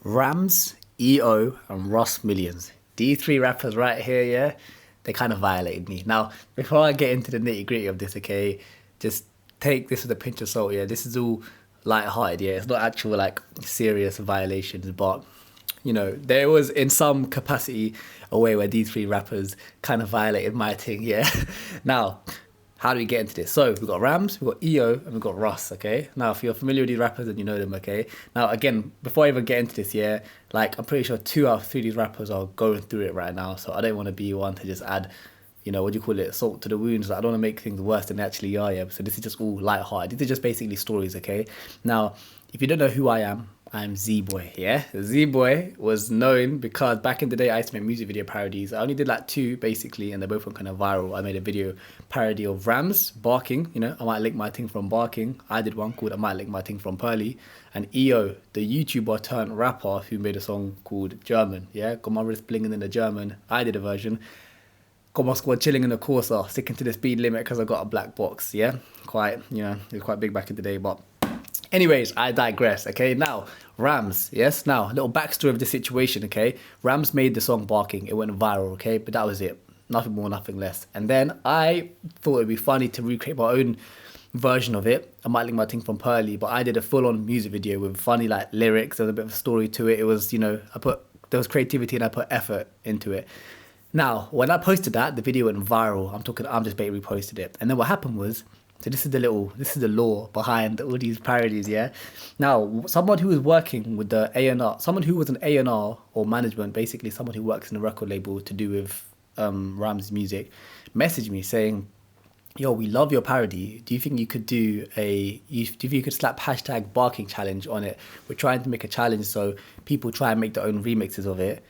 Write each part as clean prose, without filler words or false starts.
Rams, EO, and Ross Millions. These three rappers right here, yeah, they kind of violated me. Now, before I get into the nitty gritty of this, okay, just take this with a pinch of salt, yeah. This is all light-hearted, yeah. It's not actual like serious violations, but there was in some capacity a way where these three rappers kind of violated my thing, yeah. Now, how do we get into this? So we've got Rams, we've got EO, and we've got Ross, okay? Now, if you're familiar with these rappers and you know them, okay? Now, again, before I even get into this, yeah, like, I'm pretty sure 2 out of 3 of these rappers are going through it right now, so I don't want to be one to just add, what do you call it, salt to the wounds. Like, I don't want to make things worse than they actually are, yeah? So this is just all light-hearted. These are just basically stories, okay? Now, if you don't know who I am, I'm ZEEE, yeah? ZEEE was known because back in the day I used to make music video parodies. I only did like 2 basically, and they both went kind of viral. I made a video parody of Rams, Barking, I might link my thing from Barking. I did one called I Might Link My Thing from Pearly. And EO, the YouTuber turned rapper who made a song called German, yeah? Got my wrist blinging in the German. I did a version. Got my squad chilling in the Corsa, sticking to the speed limit because I got a black box, yeah? Quite, it was quite big back in the day, but anyways, I digress, okay? Now, Rams, yes? Now, a little backstory of the situation, okay? Rams made the song Barking. It went viral, okay? But that was it. Nothing more, nothing less. And then I thought it'd be funny to recreate my own version of it. I might link my thing from Pearly, but I did a full-on music video with funny, like, lyrics. There was a bit of a story to it. It was, there was creativity and I put effort into it. Now, when I posted that, the video went viral. I'm just basically reposted it. And then what happened was, so this is the lore behind all these parodies, yeah? Now, someone who was working with the A&R, someone who was an A&R or management, basically someone who works in a record label to do with Rams music, messaged me saying, yo, we love your parody. Do you think you could do you think you could slap hashtag barking challenge on it? We're trying to make a challenge so people try and make their own remixes of it.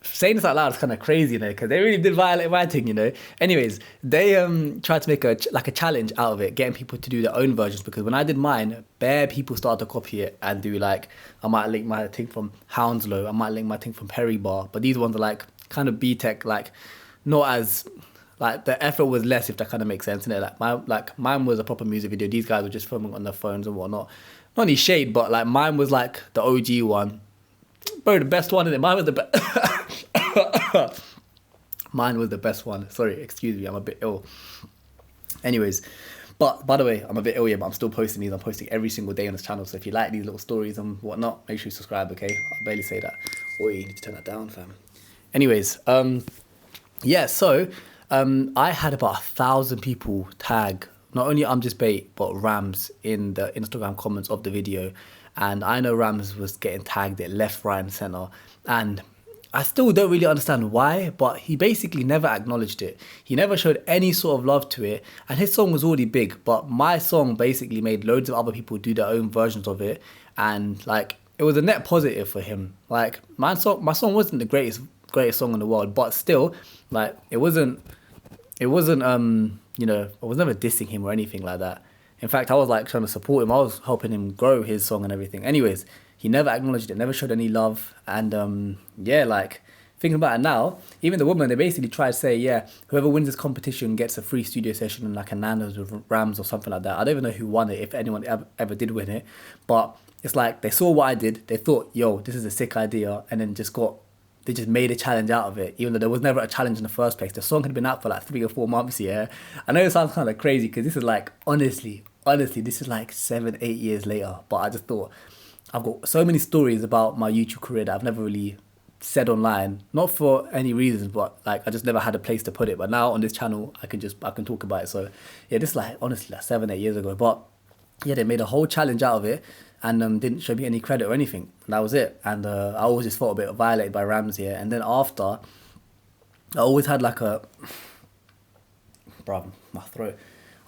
Saying this out loud is kind of crazy, because they really did violate my thing, Anyways, they tried to make a challenge out of it, getting people to do their own versions, because when I did mine, bare people started to copy it and do like, I might link my thing from Hounslow, I might link my thing from Perry Bar, but these ones are like kind of B-Tech, like not as, like the effort was less, if that kind of makes sense, innit? Like mine was a proper music video, these guys were just filming on their phones and whatnot. Not any shade, but like mine was like the OG one. Bro, the best one, innit? Mine was the best. Mine was the best one. Sorry, excuse me, I'm a bit ill. Anyways, but by the way, I'm a bit ill, yeah, but I'm still posting these. I'm posting every single day on this channel. So if you like these little stories and whatnot, make sure you subscribe, okay? I barely say that. Oi, you need to turn that down, fam. Anyways, yeah, so I had about 1,000 people tag not only I'm Just Bait, but Rams in the Instagram comments of the video. And I know Rams was getting tagged at left, right, and centre. And I still don't really understand why, but he basically never acknowledged it. He never showed any sort of love to it. And his song was already big, but my song basically made loads of other people do their own versions of it. And like, it was a net positive for him. Like, my song wasn't the greatest song in the world, but still, like, it wasn't, I was never dissing him or anything like that. In fact, I was like trying to support him. I was helping him grow his song and everything. Anyways, he never acknowledged it, never showed any love. And yeah, like thinking about it now, even the woman, they basically tried to say, yeah, whoever wins this competition gets a free studio session and like a Nando's with Rams or something like that. I don't even know who won it, if anyone ever did win it. But it's like they saw what I did. They thought, yo, this is a sick idea. And then they just made a challenge out of it, even though there was never a challenge in the first place. The song had been out for like 3 or 4 months, yeah. I know it sounds kind of crazy because this is like, honestly, this is like 7, 8 years later. But I just thought, I've got so many stories about my YouTube career that I've never really said online. Not for any reasons, but like I just never had a place to put it. But now on this channel, I can talk about it. So yeah, this is like, honestly, like 7, 8 years ago. But yeah, they made a whole challenge out of it. And didn't show me any credit or anything. And that was it. And I always just felt a bit violated by Rams here. And then after, I always had like a... Bruv, my throat.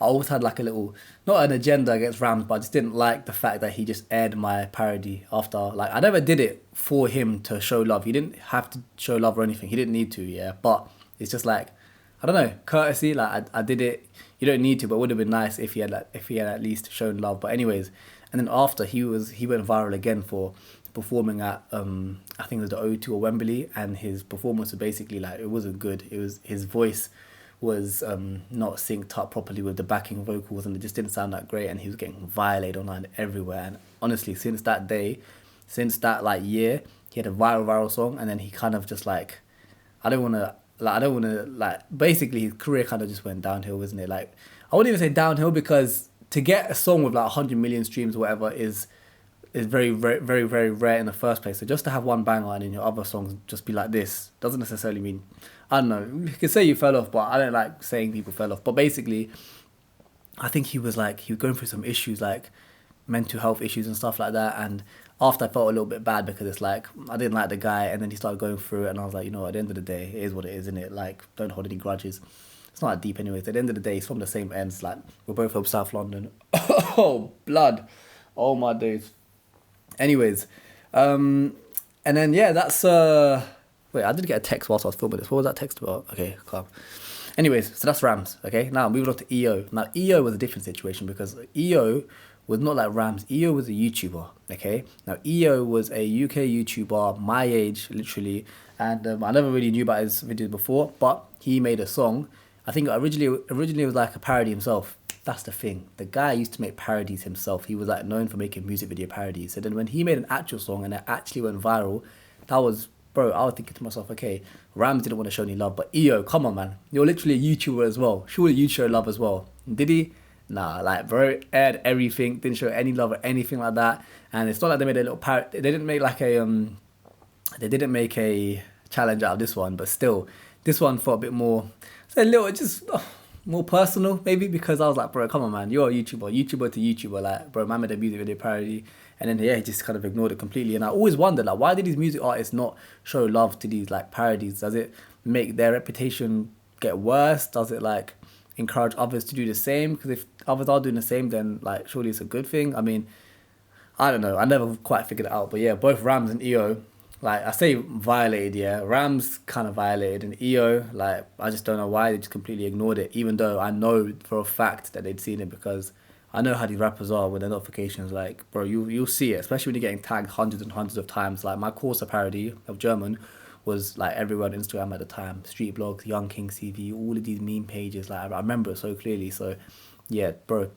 I always had like a little... Not an agenda against Rams, but I just didn't like the fact that he just aired my parody after. Like, I never did it for him to show love. He didn't have to show love or anything. He didn't need to, yeah. But it's just like, I don't know, courtesy. Like, I did it. You don't need to, but it would have been nice if he had at least shown love. But anyways... And then after, he went viral again for performing at, I think it was the O2 or Wembley, and his performance was basically like, it wasn't good. His voice was not synced up properly with the backing vocals, and it just didn't sound that great, and he was getting violated online everywhere. And honestly, since that like year, he had a viral song, and then he kind of just like, I don't want to like. Basically, his career kind of just went downhill, isn't it? Like, I wouldn't even say downhill because to get a song with like 100 million streams or whatever is very, very, very, very rare in the first place. So just to have one banger and in your other songs just be like this doesn't necessarily mean, I don't know. You can say you fell off, but I don't like saying people fell off. But basically, I think he was going through some issues like mental health issues and stuff like that. And after I felt a little bit bad because it's like I didn't like the guy, and then he started going through it, and I was like, you know, at the end of the day, it is what it is, isn't it? Like, don't hold any grudges. It's not that deep, anyways. At the end of the day, it's from the same ends. Like, we're both from South London. Oh, blood! Oh my days. Anyways, and then yeah, that's wait, I did get a text whilst I was filming this. What was that text about? Okay, calm. Anyways, so that's Rams. Okay, now moving on to EO. Now EO was a different situation because EO was not like Rams. EO was a YouTuber. Okay, now EO was a UK YouTuber my age, literally, and I never really knew about his videos before, but he made a song. I think originally it was like a parody himself. That's the thing. The guy used to make parodies himself. He was like known for making music video parodies. So then when he made an actual song and it actually went viral, that was, bro, I was thinking to myself, okay, Rams didn't want to show any love, but EO, come on, man. You're literally a YouTuber as well. Surely you'd show love as well. Did he? Nah, like, bro, aired everything, didn't show any love or anything like that. And it's not like they made a little parody. They didn't make like they didn't make a challenge out of this one, but still, this one felt a bit more, a little, just more personal, maybe, because I was like, bro, come on, man, you're a YouTuber to YouTuber, like, bro, man made a music video parody, and then, yeah, he just kind of ignored it completely, and I always wondered, like, why did these music artists not show love to these, like, parodies? Does it make their reputation get worse? Does it, like, encourage others to do the same? Because if others are doing the same, then, like, surely it's a good thing. I mean, I don't know, I never quite figured it out, but yeah, both Rams and EO, like, I say violated, yeah. Rams kind of violated, and EO, like, I just don't know why they just completely ignored it, even though I know for a fact that they'd seen it, because I know how these rappers are with their notifications. Like, bro, you'll see it, especially when you're getting tagged hundreds and hundreds of times. Like, my Corsa parody of German was, like, everywhere on Instagram at the time. Street blogs, Young King CV, all of these meme pages. Like, I remember it so clearly. So, yeah, bro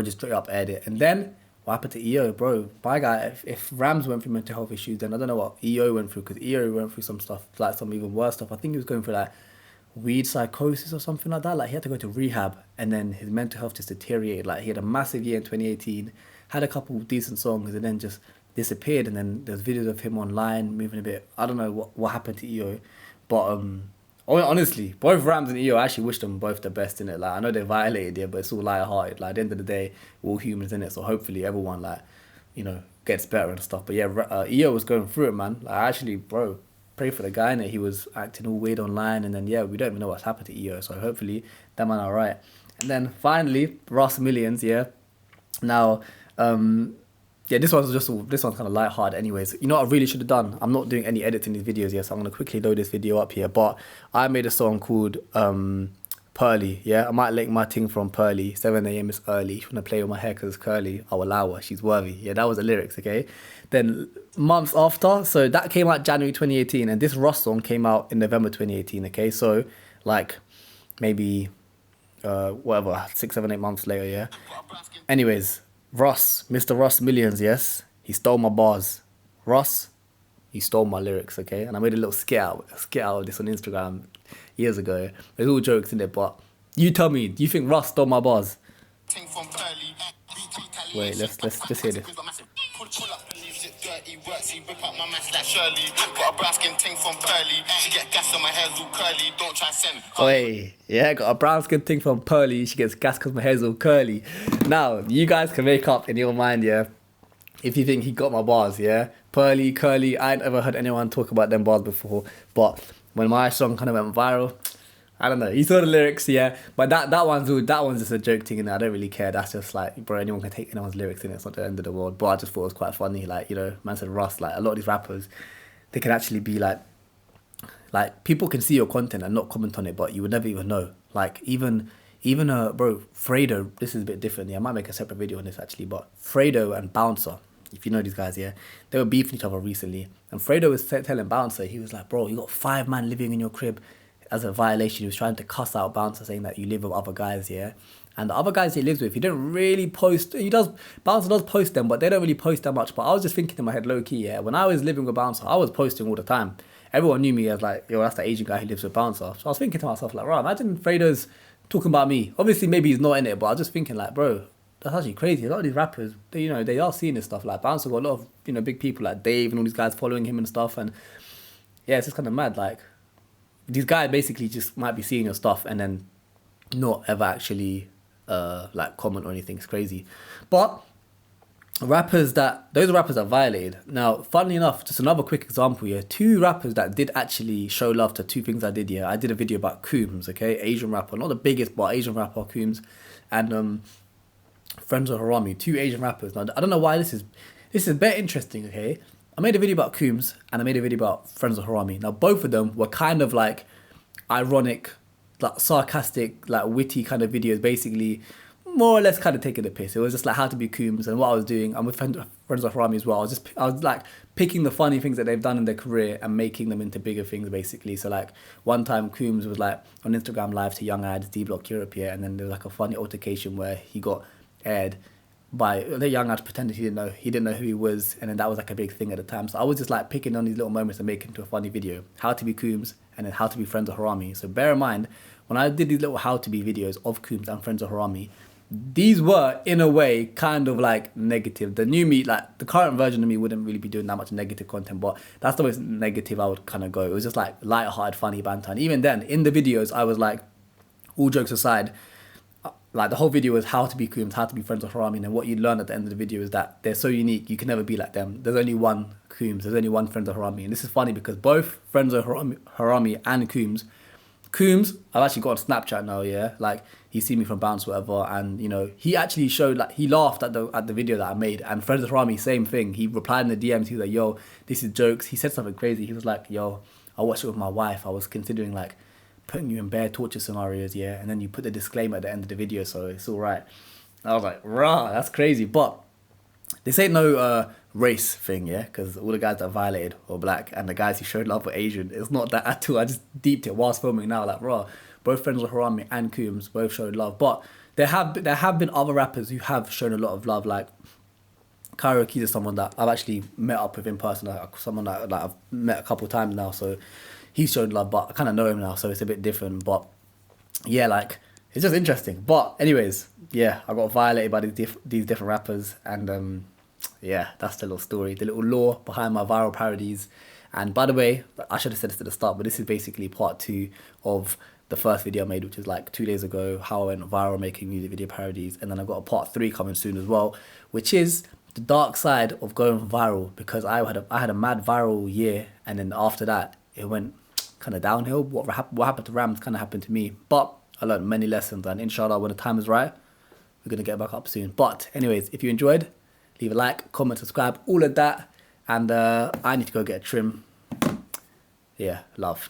just straight up aired it. And then what happened to EO, bro? My guy, if Rams went through mental health issues, then I don't know what EO went through, because EO went through some stuff, like some even worse stuff. I think he was going through like weed psychosis or something like that. Like, he had to go to rehab, and then his mental health just deteriorated. Like, he had a massive year in 2018, had a couple of decent songs, and then just disappeared. And then there's videos of him online moving a bit. I don't know what happened to EO, but honestly, both Rams and EO, I actually wish them both the best in it. Like, I know they violated it, but it's all light-hearted. Like, at the end of the day, we're all humans in it, so hopefully everyone, like, you know, gets better and stuff. But yeah, EO was going through it, man. Like, actually, bro, pray for the guy in it. He was acting all weird online, and then, yeah, we don't even know what's happened to EO, so hopefully that man alright. And then finally, Ross Millions, yeah. Now, yeah, this one's kind of light-hearted anyways. You know what I really should have done? I'm not doing any editing these videos yet, so I'm going to quickly load this video up here. But I made a song called Pearly, yeah? I might link my thing from Pearly. 7 a.m. is early. If you want to play with my hair because it's curly, I'll allow her. She's worthy. Yeah, that was the lyrics, okay? Then months after, so that came out January 2018, and this Ross song came out in November 2018, okay? So, like, maybe, whatever, 6, 7, 8 months later, yeah? Anyways, Ross, Mr. Ross Millions, yes, he stole my bars. Ross, he stole my lyrics, okay? And I made a little skit out of this on Instagram years ago. There's all jokes in it, but you tell me, do you think Ross stole my bars? Wait, let's just hear this. Dirty works, he whip up my mask like Shirley. Got a brown skin ting from Pearly. She get gas on my hair's all curly. Don't try send. Oi, yeah, got a brown skin ting from Pearly. She gets gas because my hair's all curly. Now, you guys can make up in your mind, yeah, if you think he got my bars, yeah. Pearly, curly, I ain't ever heard anyone talk about them bars before. But when my song kind of went viral, I don't know. You saw the lyrics, yeah. But that one's just a joke thing, and I don't really care. That's just like, bro, anyone can take anyone's lyrics in it. It's not the end of the world. But I just thought it was quite funny. Like, you know, man said Russ, like, a lot of these rappers, they can actually be like people can see your content and not comment on it, but you would never even know. Like, even bro, Fredo, this is a bit different. Yeah, I might make a separate video on this actually, but Fredo and Bouncer, if you know these guys, yeah, they were beefing each other recently. And Fredo was telling Bouncer, he was like, bro, you got 5 man living in your crib. As a violation, he was trying to cuss out Bouncer, saying that you live with other guys, yeah. And the other guys he lives with, he didn't really post. Bouncer does post them, but they don't really post that much. But I was just thinking in my head, low key, yeah. When I was living with Bouncer, I was posting all the time. Everyone knew me as like, yo, that's the Asian guy who lives with Bouncer. So I was thinking to myself, like, right, imagine Fredo's talking about me. Obviously, maybe he's not in it, but I was just thinking, like, bro, that's actually crazy. A lot of these rappers, they are seeing this stuff. Like Bouncer got a lot of, big people like Dave and all these guys following him and stuff. And yeah, it's just kind of mad. Like, these guys basically just might be seeing your stuff and then not ever actually like comment or anything. It's crazy. But those are rappers that violated. Now, funnily enough, just another quick example here. 2 rappers that did actually show love to 2 things I did here. I did a video about Coombs, okay? Asian rapper, not the biggest, but Asian rapper, Coombs. And Friends of Harami, 2 Asian rappers. Now, I don't know why this is very interesting, okay? I made a video about Coombs and I made a video about Friends of Harami. Now, both of them were kind of like ironic, like sarcastic, like witty kind of videos, basically more or less kind of taking the piss. It was just like how to be Coombs and what I was doing. I'm with Friends of Harami as well. I was like picking the funny things that they've done in their career and making them into bigger things, basically. So like one time Coombs was like on Instagram live to Young Ads, D Block Europe here, and then there was like a funny altercation where he got aired by the Young Ads, pretended he didn't know who he was, and then that was like a big thing at the time. So I was just like picking on these little moments and making it into a funny video. How to be Coombs and then how to be Friends of Harami. So bear in mind, when I did these little how to be videos of Coombs and Friends of Harami, these were in a way kind of like negative. The new me, like the current version of me, wouldn't really be doing that much negative content, but that's the most negative I would kind of go. It was just like light-hearted, funny banter. And even then, in the videos, I was like, all jokes aside, like the whole video was how to be Coombs, how to be Friends of Harami, and then what you learn at the end of the video is that they're so unique, you can never be like them. There's only one Coombs, there's only one Friends of Harami. And this is funny because both Friends of Harami and Coombs, I've actually got on Snapchat now, yeah. Like, he's seen me from Bounce, whatever, and he actually showed, like, he laughed at the video that I made. And Friends of Harami, same thing. He replied in the DMs. He was like, yo, this is jokes. He said something crazy. He was like, yo, I watched it with my wife. I was considering like putting you in bare torture scenarios, yeah. And then you put the disclaimer at the end of the video, so it's all right. And I was like, rah, that's crazy. But this ain't no race thing, yeah, because all the guys that violated were black and the guys who showed love were Asian. It's not that at all. I just deeped it whilst filming now, like, raw. Both Friends of Harami and Coombs both showed love, but there have been other rappers who have shown a lot of love. Like Karaoke is someone that I've actually met up with in person, like someone that I've met a couple of times now, so he's shown love, but I kind of know him now, so it's a bit different. But yeah, like, it's just interesting. But anyways, yeah, I got violated by these different rappers, and yeah, that's the little story, the little lore behind my viral parodies. And by the way, I should have said this at the start, but this is basically part 2 of the first video I made, which is like 2 days ago, how I went viral making music video parodies. And then I've got a part 3 coming soon as well, which is the dark side of going viral, because I had a mad viral year, and then after that it went kind of downhill. What happened to Rams kind of happened to me, but I learned many lessons, and inshallah when the time is right, we're gonna get back up soon. But anyways, if you enjoyed, leave a like, comment, subscribe, all of that. And I need to go get a trim. Yeah, love.